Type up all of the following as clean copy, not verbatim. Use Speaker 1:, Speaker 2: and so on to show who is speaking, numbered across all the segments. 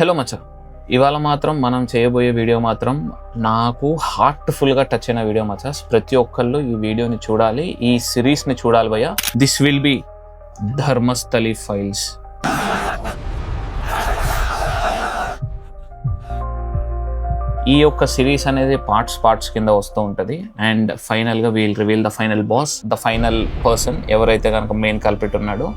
Speaker 1: Hello మచ్చ, ఇవాళ మాత్రం మనం చేయబోయే వీడియో మాత్రం నాకు హార్ట్ఫుల్గా టచ్ అయిన వీడియో మచ్చ. ప్రతి ఒక్కళ్ళు ఈ వీడియోని చూడాలి, ఈ సిరీస్ని చూడాలి భయ్య. This will be Dharmasthali files. ఈ యొక్క సిరీస్ అనేది పార్ట్స్ కింద వస్తూ ఉంటుంది. అండ్ ఫైనల్గా we'll reveal the final boss, the final person ఎవరైతే కనుక మెయిన్ కల్పిట్ ఉన్నాడో.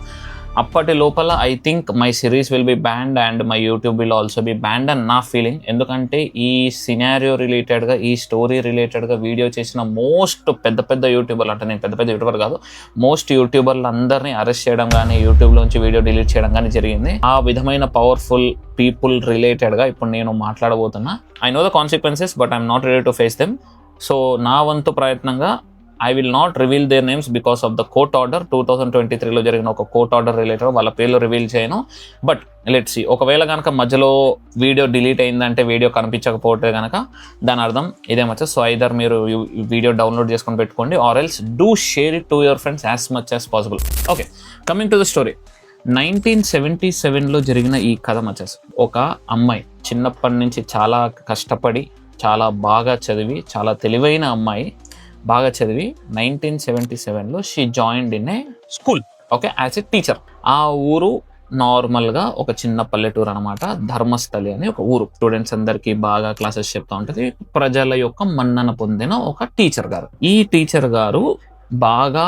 Speaker 1: అప్పటి లోపల I think my series will be banned and my YouTube will also be banned అని నా ఫీలింగ్. ఎందుకంటే ఈ సినారియో రిలేటెడ్గా, ఈ స్టోరీ రిలేటెడ్గా వీడియో చేసిన మోస్ట్ పెద్ద యూట్యూబర్లు, అంటే నేను పెద్ద యూట్యూబర్ కాదు, మోస్ట్ యూట్యూబర్లు అందరినీ అరెస్ట్ చేయడం కానీ, యూట్యూబ్లోంచి వీడియో డిలీట్ చేయడం కానీ జరిగింది. ఆ విధమైన పవర్ఫుల్ పీపుల్ రిలేటెడ్గా ఇప్పుడు నేను మాట్లాడబోతున్నా. I know the consequences but I'm not ready to face them. So నా వంతు ప్రయత్నంగా I will not reveal their names because of the court order. 2023లో జరిగిన ఒక కోర్ట్ ఆర్డర్ రిలేటెడ్ వాళ్ళ పేర్లు రివీల్ చేయను. బట్ లెట్స్ సీ, ఒకవేళ కనుక మధ్యలో వీడియో డిలీట్ అయిందంటే, వీడియో కనిపించకపోతే కనుక దాని అర్థం ఇదే మచ్చ. సో ఐదర్ మీరు వీడియో డౌన్లోడ్ చేసుకొని పెట్టుకోండి, or else do share it to your friends as much as possible. Okay, coming to the story. 1977లో జరిగిన ఈ కథ మచ్చస్. ఒక అమ్మాయి చిన్నప్పటి నుంచి చాలా కష్టపడి, చాలా బాగా చదివి, చాలా తెలివైన అమ్మాయి, బాగా చదివి 1977లో she joined in a school, okay, as a teacher. ఆ ఊరు నార్మల్గా ఒక చిన్న పల్లెటూరు అనమాట. ధర్మస్థలి అని ఒక ఊరు. స్టూడెంట్స్ అందరికీ బాగా క్లాసెస్ చెప్తా ఉంటుంది. ప్రజల యొక్క మన్నన పొందిన ఒక టీచర్ గారు. ఈ టీచర్ గారు బాగా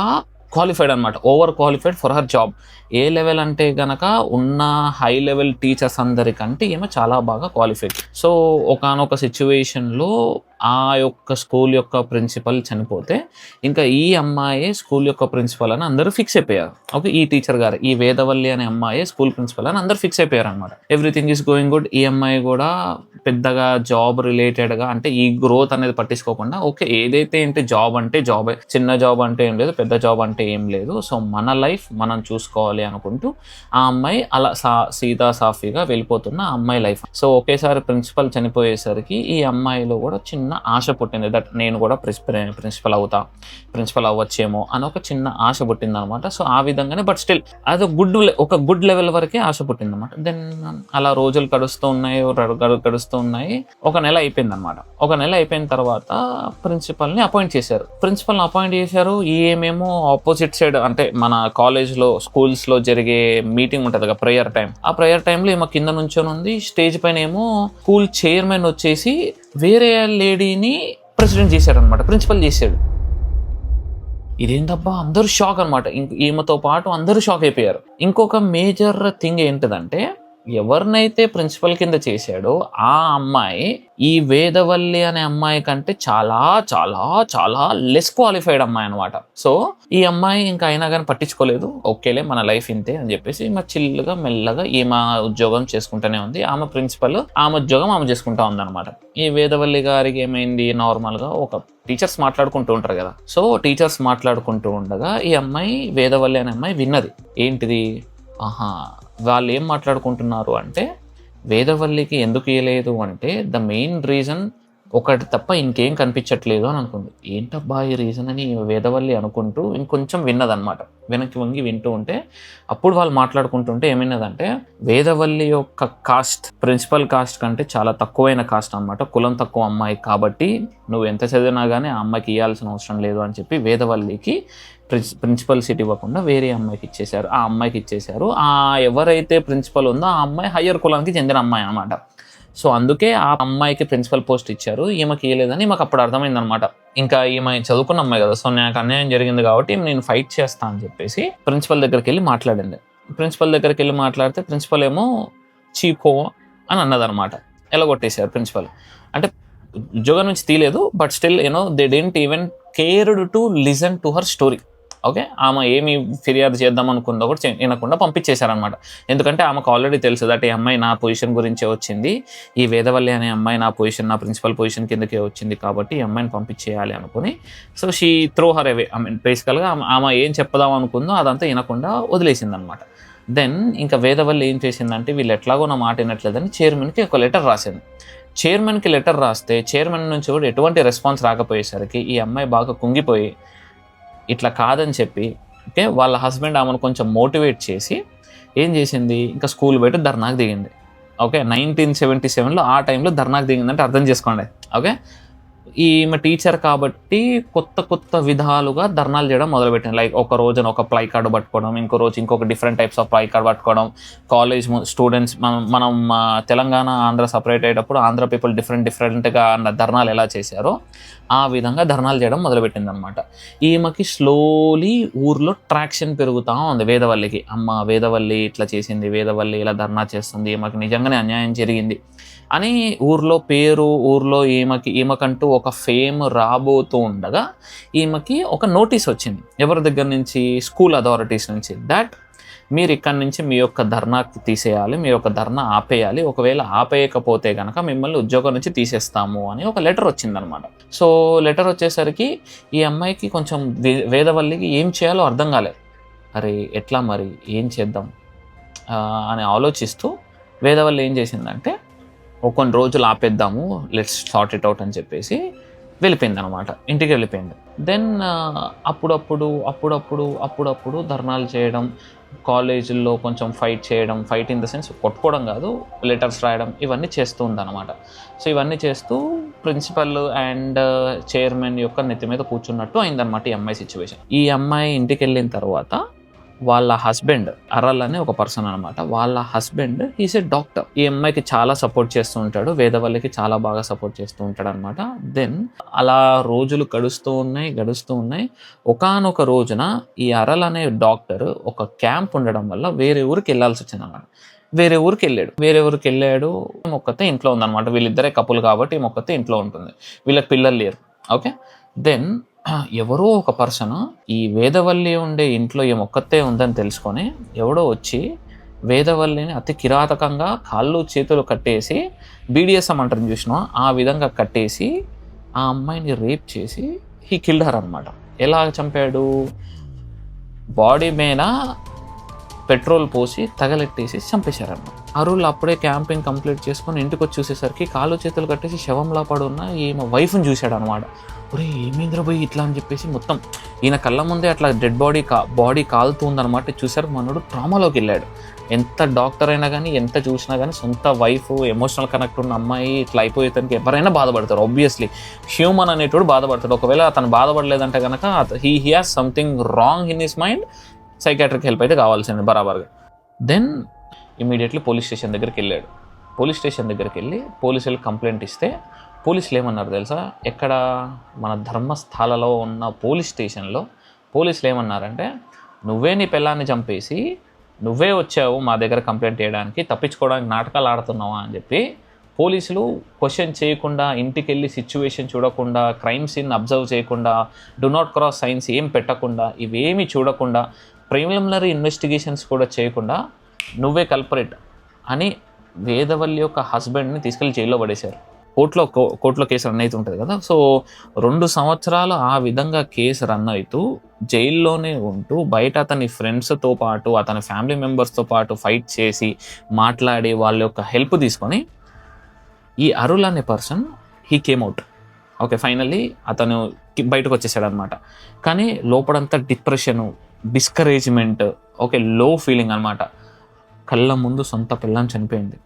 Speaker 1: క్వాలిఫైడ్ అనమాట, over qualified for her job. A level అంటే గనక ఉన్న హై లెవెల్ టీచర్స్ అందరికంటే ఏమో చాలా బాగా క్వాలిఫైడ్. సో ఒకానొక సిచ్యువేషన్లో ఆ యొక్క స్కూల్ యొక్క ప్రిన్సిపల్ చనిపోతే ఇంకా ఈ అమ్మాయి స్కూల్ యొక్క ప్రిన్సిపల్ అని అందరూ ఫిక్స్ అయిపోయారు. ఓకే, ఈ టీచర్ గారు, ఈ వేదవల్లి అనే అమ్మాయి స్కూల్ ప్రిన్సిపల్ అని అందరూ ఫిక్స్ అయిపోయారు అనమాట. Everything is going good. ఈ అమ్మాయి కూడా పెద్దగా జాబ్ రిలేటెడ్గా, అంటే ఈ గ్రోత్ అనేది పట్టించుకోకుండా, ఓకే ఏదైతే ఏంటి జాబ్ అంటే జాబ్, చిన్న జాబ్ అంటే ఏం లేదు, పెద్ద జాబ్ అంటే ఏం లేదు, సో మన లైఫ్ మనం చూసుకోవాలి అనుకుంటూ ఆ అమ్మాయి అలా సీదా సాఫీగా వెళ్ళిపోతున్న ఆ అమ్మాయి లైఫ్. సో ఒకేసారి ప్రిన్సిపల్ చనిపోయేసరికి ఈ అమ్మాయిలో కూడా చిన్న ఆశ పుట్టింది, దట్ నేను కూడా ప్రిన్సిపల్ అవ్వచ్చేమో అని ఒక చిన్న ఆశ పుట్టింది అనమాట. సో ఆ విధంగానే, బట్ స్టిల్ అది ఒక గుడ్ లెవెల్ వరకే ఆశ పుట్టింది అనమాట. దెన్ అలా రోజులు గడుస్తూ ఉన్నాయి. ఒక నెల అయిపోయింది అనమాట. ఒక నెల అయిపోయిన తర్వాత ప్రిన్సిపల్ని అపాయింట్ చేశారు. ఏమేమో ఆపోజిట్ సైడ్, అంటే మన కాలేజ్లో, స్కూల్స్లో జరిగే మీటింగ్ ఉంటుంది కదా, ప్రేయర్ టైం. ఆ ప్రేయర్ టైంలో ఏమో కింద నుంచొని ఉంది. స్టేజ్ పైన ఏమో స్కూల్ చైర్మన్ వచ్చేసి వేరే లేడీని ప్రెసిడెంట్ చేశాడు, ప్రిన్సిపల్ చేశాడు. ఇదేంటబ్బా, అందరూ షాక్ అనమాట. ఈమెతో పాటు అందరూ షాక్ అయిపోయారు. ఇంకొక మేజర్ థింగ్ ఏంటిదంటే, ఎవరినైతే ప్రిన్సిపల్ కింద చేశాడో ఆ అమ్మాయి ఈ వేదవల్లి అనే అమ్మాయి కంటే చాలా చాలా చాలా లెస్ క్వాలిఫైడ్ అమ్మాయి అనమాట. సో ఈ అమ్మాయి ఇంకా అయినా కానీ పట్టించుకోలేదు. ఓకేలే మన లైఫ్ ఇంతే అని చెప్పేసి ఈమె చిల్లుగా మెల్లగా ఈమె ఉద్యోగం చేసుకుంటూనే ఉంది. ఆమె ప్రిన్సిపల్ ఆమె ఉద్యోగం ఆమె చేసుకుంటా ఉందన్నమాట. ఈ వేదవల్లి గారికి ఏమైంది, నార్మల్గా ఒక టీచర్స్ మాట్లాడుకుంటూ ఉంటారు కదా, సో టీచర్స్ మాట్లాడుకుంటూ ఉండగా ఈ అమ్మాయి, వేదవల్లి అనే అమ్మాయి విన్నది. ఏంటిది, వాళ్ళు ఏం మాట్లాడుకుంటున్నారు అంటే, వేదవల్లికి ఎందుకు ఇవ్వలేదు అంటే ద మెయిన్ రీజన్ ఒకటి తప్ప ఇంకేం కనిపించట్లేదు అని అనుకుంది. ఏంటబ్బా ఈ రీజన్ అని వేదవల్లి అనుకుంటూ ఇంకొంచెం విన్నదనమాట. వెనక్కి వంగి వింటూ ఉంటే అప్పుడు వాళ్ళు మాట్లాడుకుంటుంటే ఏమైనదంటే, వేదవల్లి యొక్క కాస్ట్ ప్రిన్సిపల్ కాస్ట్ కంటే చాలా తక్కువైన కాస్ట్ అనమాట, కులం తక్కువ అమ్మాయి కాబట్టి నువ్వు ఎంత చదివినా కానీ ఆ అమ్మాయికి ఇవ్వాల్సిన అవసరం లేదు అని చెప్పి వేదవల్లికి ప్రిన్సిపల్ సీట్ ఇవ్వకుండా వేరే అమ్మాయికి ఇచ్చేశారు. ఆ ఎవరైతే ప్రిన్సిపల్ ఉందో ఆ అమ్మాయి హయ్యర్ కులానికి చెందిన అమ్మాయి అనమాట. సో అందుకే ఆ అమ్మాయికి ప్రిన్సిపల్ పోస్ట్ ఇచ్చారు, ఈమెకి ఇవ్వలేదని మాకు అప్పుడు అర్థమైంది అనమాట. ఇంకా ఈమె చదువుకున్న అమ్మాయి కదా, సో నాకు అన్యాయం జరిగింది కాబట్టి నేను ఫైట్ చేస్తా అని చెప్పేసి ప్రిన్సిపల్ దగ్గరికి వెళ్ళి మాట్లాడింది. మాట్లాడితే ప్రిన్సిపల్ ఏమో చీపో అని అన్నదనమాట. ఎలగొట్టేశారు ప్రిన్సిపల్. అంటే ఉద్యోగం నుంచి తీయలేదు, but still they didn't even cared to listen to her story. Okay, ఆమె ఏమి ఫిర్యాదు చేద్దాం అనుకుందో కూడా వినకుండా పంపించేశారనమాట. ఎందుకంటే ఆమెకు ఆల్రెడీ తెలుసు దట్ ఈ అమ్మాయి నా పొజిషన్ గురించే వచ్చింది, ఈ వేదవల్లి అనే అమ్మాయి నా ప్రిన్సిపల్ పొజిషన్ కిందకే వచ్చింది కాబట్టి ఈ అమ్మాయిని పంపించేయాలి అనుకుని, so she throw her away. బేసికల్గా ఆమె ఏం చెప్పదాం అనుకుందో అదంతా వినకుండా వదిలేసింది అనమాట. దెన్ ఇంకా వేదవల్లి ఏం చేసిందంటే, వీళ్ళు ఎట్లాగో నా మాట వినట్లేదని చైర్మన్కి ఒక లెటర్ రాసింది. చైర్మన్కి లెటర్ రాస్తే చైర్మన్ నుంచి కూడా ఎటువంటి రెస్పాన్స్ రాకపోయేసరికి ఈ అమ్మాయి బాగా కుంగిపోయి ఇట్లా కాదని చెప్పి, ఓకే, వాళ్ళ హస్బెండ్ ఆమెను కొంచెం మోటివేట్ చేసి ఏం చేసింది, ఇంకా స్కూల్ బయట ధర్నాకు దిగింది. ఓకే 1977లో ఆ టైంలో ధర్నాకు దిగిందంటే అర్థం చేసుకోండి. ఓకే ఈమె టీచర్ కాబట్టి కొత్త విధాలుగా ధర్నాలు చేయడం మొదలుపెట్టింది. లైక్ ఒక రోజున ఒక ప్లై కార్డు పట్టుకోవడం, ఇంకో రోజు ఇంకొక different types of ply card పట్టుకోవడం. కాలేజ్ స్టూడెంట్స్ మనం తెలంగాణ ఆంధ్ర సపరేట్ అయ్యేటప్పుడు ఆంధ్ర పీపుల్ డిఫరెంట్గా ధర్నాలు ఎలా చేశారో ఆ విధంగా ధర్నాలు చేయడం మొదలుపెట్టింది అనమాట. ఈమెకి స్లోలీ ఊర్లో ట్రాక్షన్ పెరుగుతూ ఉంది వేదవల్లికి. అమ్మ వేదవల్లి ఇట్లా చేసింది, వేదవల్లి ఇలా ధర్నా చేస్తుంది, ఈమెకి నిజంగానే అన్యాయం జరిగింది అని ఊర్లో పేరు, ఊర్లో ఈమెకంటూ ఒక ఫేమ్ రాబోతూ ఉండగా ఈమెకి ఒక నోటీస్ వచ్చింది. ఎవరి దగ్గర నుంచి? స్కూల్ అథారిటీస్ నుంచి. దట్ మీరు ఇక్కడి నుంచి మీ యొక్క ధర్నాకి తీసేయాలి, మీ యొక్క ధర్నా ఆపేయాలి, ఒకవేళ ఆపేయకపోతే కనుక మిమ్మల్ని ఉద్యోగం నుంచి తీసేస్తాము అని ఒక లెటర్ వచ్చిందనమాట. సో లెటర్ వచ్చేసరికి ఈ అమ్మాయికి కొంచెం వేదవల్లికి ఏం చేయాలో అర్థం కాలేదు. అరే ఎట్లా మరి ఏం చేద్దాం అని ఆలోచిస్తూ వేదవల్లి ఏం చేసిందంటే కొన్ని రోజులు ఆపేద్దాము, లెట్స్ సార్ట్ ఇట్ అవుట్ అని చెప్పేసి వెళ్ళిపోయింది అనమాట. ఇంటికి వెళ్ళిపోయింది. దెన్ అప్పుడప్పుడు ధర్నాలు చేయడం, కాలేజీల్లో కొంచెం ఫైట్ చేయడం, ఫైట్ ఇన్ ద సెన్స్ కొట్టుకోవడం కాదు, లెటర్స్ రాయడం, ఇవన్నీ చేస్తూ ఉందన్నమాట. సో ఇవన్నీ చేస్తూ ప్రిన్సిపల్ అండ్ చైర్మన్ యొక్క నెత్తి మీద కూర్చున్నట్టు అయిందనమాట ఈ అమ్మాయి సిచ్యువేషన్. ఈ అమ్మాయి ఇంటికి వెళ్ళిన తర్వాత వాళ్ళ హస్బెండ్ అరల్ అనే ఒక పర్సన్ అనమాట. వాళ్ళ హస్బెండ్ ఈజ్ ఏ డాక్టర్. ఈ అమ్మాయికి చాలా సపోర్ట్ చేస్తూ ఉంటాడు, వేదవల్లికి చాలా బాగా సపోర్ట్ చేస్తూ ఉంటాడు అనమాట. దెన్ అలా రోజులు గడుస్తూ ఉన్నాయి. ఒకానొక రోజున ఈ అరల్ అనే డాక్టర్ ఒక క్యాంప్ ఉండడం వల్ల వేరే ఊరికి వెళ్ళాల్సి వచ్చింది అనమాట. వేరే ఊరికి వెళ్ళాడు. మొక్కతే ఇంట్లో ఉందన్నమాట. వీళ్ళిద్దరే కపుల్ కాబట్టి మొక్కతే ఇంట్లో ఉంటుంది. వీళ్ళకి పిల్లలు లేరు. ఓకే దెన్ ఎవరో ఒక పర్సన్ ఈ వేదవల్లి ఉండే ఇంట్లో ఒక్కతే ఉందని తెలుసుకొని ఎవడో వచ్చి వేదవల్లిని అతి కిరాతకంగా కాళ్ళు చేతులు కట్టేసి BDSM అంటారు చూసినా ఆ విధంగా కట్టేసి ఆ అమ్మాయిని రేప్ చేసి హీ కిల్డ్ హర్ అనమాట. ఎలా చంపాడు? బాడీ మీద పెట్రోల్ పోసి తగలెట్టేసి చంపేశారన్నమాట. అరుల్ అప్పుడే క్యాంపింగ్ కంప్లీట్ చేసుకొని ఇంటికి వచ్చి చూసేసరికి కాళ్ళు చేతులు కట్టేసి శవంలా పడున్న ఈమె వైఫ్ని చూశాడు అనమాట. ఒరే ఏమేంద్ర పోయి ఇట్లా అని చెప్పేసి మొత్తం ఈయన కళ్ళ ముందే అట్లా డెడ్ బాడీ కాలుతుందనమాట. చూసారు మనోడు ట్రామాలోకి వెళ్ళాడు. ఎంత డాక్టర్ అయినా కానీ ఎంత చూసినా కానీ సొంత వైఫ్ ఎమోషనల్ కనెక్ట్ ఉన్న అమ్మాయి ఇట్లా అయిపోయేదానికి ఎవరైనా బాధపడతారు. ఆబ్వియస్లీ హ్యూమన్ అనేటోడు బాధపడతాడు. ఒకవేళ అతను బాధపడలేదంటే కనుక he has something wrong in his mind. Psychiatric help అయితే కావాల్సింది బరాబర్గా. దెన్ ఇమీడియట్లీ పోలీస్ స్టేషన్ దగ్గరికి వెళ్ళాడు. పోలీస్ స్టేషన్ దగ్గరికి వెళ్ళి పోలీసులకు కంప్లైంట్ ఇస్తే పోలీసులు ఏమన్నారు తెలుసా? ఎక్కడ మన ధర్మస్థలలో ఉన్న పోలీస్ స్టేషన్లో పోలీసులు ఏమన్నారంటే నువ్వే నీ పిల్లాన్ని చంపేసి నువ్వే వచ్చావు మా దగ్గర కంప్లైంట్ చేయడానికి, తప్పించుకోవడానికి నాటకాలు ఆడుతున్నావా అని చెప్పి పోలీసులు క్వశ్చన్ చేయకుండా, ఇంటికి వెళ్ళి సిచ్యువేషన్ చూడకుండా, క్రైమ్ సీన్ అబ్జర్వ్ చేయకుండా, డు నాట్ క్రాస్ సైన్స్ ఏం పెట్టకుండా, ఇవేమీ చూడకుండా, ప్రిలిమినరీ ఇన్వెస్టిగేషన్స్ కూడా చేయకుండా నువ్వే కల్పరేట్ అని వేదవల్లి యొక్క హస్బెండ్ని తీసుకెళ్ళి జైల్లో పడేశారు. కోర్టులో కేసు రన్ అవుతుంటుంది కదా. సో 2 సంవత్సరాలు ఆ విధంగా కేసు రన్ అవుతూ జైల్లోనే ఉంటూ బయట అతని ఫ్రెండ్స్తో పాటు అతని ఫ్యామిలీ మెంబర్స్తో పాటు ఫైట్ చేసి మాట్లాడి వాళ్ళ యొక్క హెల్ప్ తీసుకొని ఈ అరుల్ అనే person he came out. Okay finally అతను బయటకు వచ్చేసాడు అనమాట. కానీ లోపడంతా డిప్రెషను, డిస్కరేజ్మెంట్, ఓకే లో ఫీలింగ్ అనమాట. కళ్ళ ముందు సొంత పిల్లని చనిపోయింది,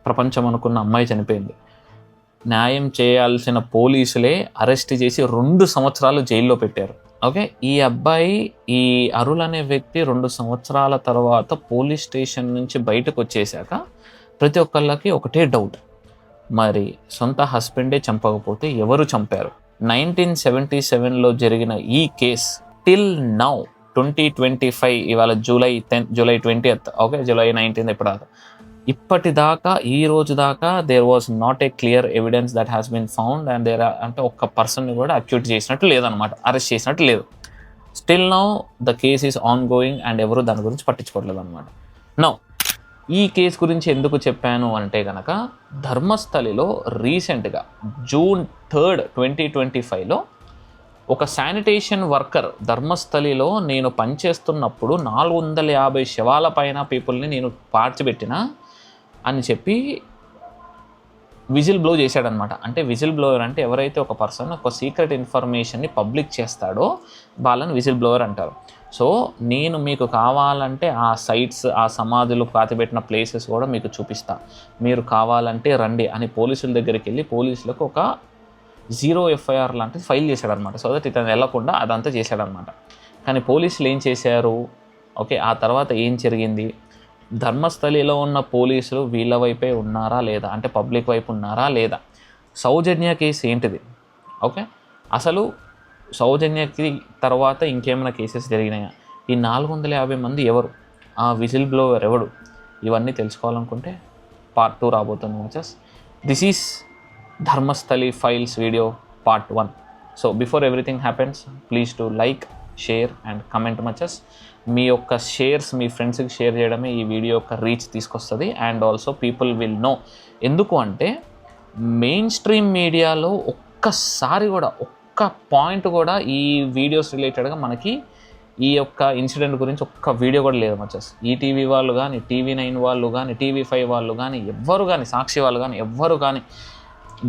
Speaker 1: ప్రపంచం అనుకున్న అమ్మాయి చనిపోయింది. న్యాయం చేయాల్సిన పోలీసులే అరెస్ట్ చేసి 2 సంవత్సరాలు జైల్లో పెట్టారు. ఓకే ఈ అబ్బాయి, ఈ అరుల్ అనే వ్యక్తి 2 సంవత్సరాల తర్వాత పోలీస్ స్టేషన్ నుంచి బయటకు వచ్చేసాక ప్రతి ఒక్కళ్ళకి ఒకటే డౌట్, మరి సొంత హస్బెండే చంపకపోతే ఎవరు చంపారు? 1977లో జరిగిన ఈ కేస్ టిల్ నౌ 2025 ఇవాళ July 20th, okay July 19th ఇప్పటిదాకా ఈ రోజు దాకా there was not a clear evidence that has been found and అంటే ఒక్క పర్సన్ని కూడా అక్యూట్ చేసినట్టు లేదనమాట, అరెస్ట్ చేసినట్టు లేదు. Still now the case is on going and ఎవరు దాని గురించి పట్టించుకోవట్లేదు అనమాట. నౌ ఈ కేసు గురించి ఎందుకు చెప్పాను అంటే కనుక ధర్మస్థలిలో రీసెంట్గా June 3rd, 2025లో ఒక శానిటేషన్ వర్కర్ ధర్మస్థలిలో నేను పనిచేస్తున్నప్పుడు 450 శవాల పైన పీపుల్ని నేను పార్చిపెట్టిన అని చెప్పి విజిల్ బ్లో చేశాడనమాట. అంటే విజిల్ బ్లోవర్ అంటే ఎవరైతే ఒక పర్సన్ ఒక సీక్రెట్ ఇన్ఫర్మేషన్ని పబ్లిక్ చేస్తాడో వాళ్ళని విజిల్ బ్లోవర్ అంటారు. సో నేను మీకు కావాలంటే ఆ సైట్స్, ఆ సమాధులు పాతిపెట్టిన ప్లేసెస్ కూడా మీకు చూపిస్తా, మీరు కావాలంటే రండి అని పోలీసుల దగ్గరికి వెళ్ళి పోలీసులకు ఒక 0 FIR లాంటిది ఫైల్ చేశాడనమాట. సో దట్ ఇతను వెళ్ళకుండా అదంతా చేశాడనమాట. కానీ పోలీసులు ఏం చేశారు, ఓకే, ఆ తర్వాత ఏం జరిగింది, ధర్మస్థలిలో ఉన్న పోలీసులు వీళ్ళ వైపే ఉన్నారా లేదా, అంటే పబ్లిక్ వైపు ఉన్నారా లేదా, సౌజన్య కేసు ఏంటిది, ఓకే, అసలు సౌజన్యకి తర్వాత ఇంకేమైనా కేసెస్ జరిగినాయా, ఈ 450 మంది ఎవరు, ఆ విజిల్ బ్లోవర్ ఎవడు, ఇవన్నీ తెలుసుకోవాలనుకుంటే పార్ట్ 2 రాబోతుంది మచస్. This is Dharmasthala files video part 1. So before everything happens please to like, share and comment మచస్. మీ యొక్క షేర్స్ మీ ఫ్రెండ్స్కి షేర్ చేయడమే ఈ వీడియో యొక్క రీచ్ తీసుకొస్తుంది. And also people will know. ఎందుకు అంటే మెయిన్ స్ట్రీమ్ మీడియాలో ఒక్కసారి కూడా ఒక్క పాయింట్ కూడా ఈ వీడియోస్ రిలేటెడ్గా మనకి ఈ యొక్క ఇన్సిడెంట్ గురించి ఒక్క వీడియో కూడా లేదు మచస్. ఈటీవీ వాళ్ళు కానీ, TV9 వాళ్ళు కానీ, TV5 వాళ్ళు కానీ, ఎవ్వరు కానీ, సాక్షి వాళ్ళు కానీ, ఎవ్వరు కానీ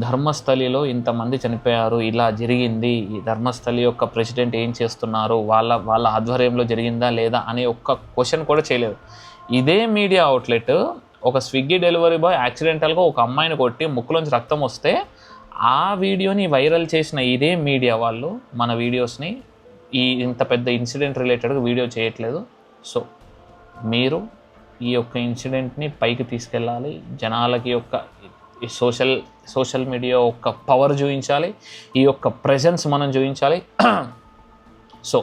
Speaker 1: ధర్మస్థలిలో ఇంతమంది చనిపోయారు, ఇలా జరిగింది, ఈ ధర్మస్థలి యొక్క ప్రెసిడెంట్ ఏం చేస్తున్నారు, వాళ్ళ ఆధ్వర్యంలో జరిగిందా లేదా అనే ఒక్క క్వశ్చన్ కూడా చేయలేదు. ఇదే మీడియా అవుట్లెట్ ఒక స్విగ్గీ డెలివరీ బాయ్ యాక్సిడెంటల్గా ఒక అమ్మాయిని కొట్టి ముక్కులోంచి రక్తం వస్తే ఆ వీడియోని వైరల్ చేసిన ఇదే మీడియా వాళ్ళు మన వీడియోస్ని ఇంత పెద్ద ఇన్సిడెంట్ రిలేటెడ్గా వీడియో చేయట్లేదు. సో మీరు ఈ యొక్క ఇన్సిడెంట్ని పైకి తీసుకెళ్ళాలి, జనాలకి యొక్క సోషల్ మీడియా యొక్క పవర్ చూపించాలి, ఈ యొక్క ప్రెజెన్స్ మనం చూపించాలి. So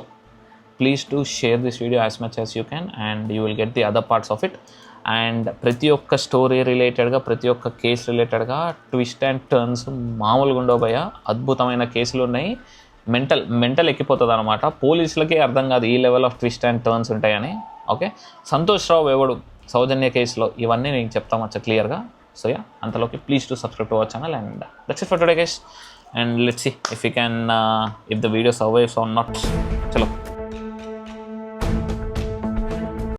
Speaker 1: please to share this video as much as you can and you will get the other parts of it. And ప్రతి ఒక్క స్టోరీ రిలేటెడ్గా, ప్రతి ఒక్క కేసు రిలేటెడ్గా ట్విస్ట్ అండ్ టర్న్స్ మామూలుగా ఉండబోయా, అద్భుతమైన కేసులు ఉన్నాయి. మెంటల్ ఎక్కిపోతుంది అనమాట. పోలీసులకే అర్థం కాదు ఈ level of twist and turns ఉంటాయని. ఓకే, సంతోష్ రావు ఎవడు సౌజన్య కేసులో ఇవన్నీ నేను చెప్తామచ్చా క్లియర్గా. సో యా, అంతలోకి please to subscribe to our channel and that's it for today guys. And let's see if you can, if the video survives or not. చలో.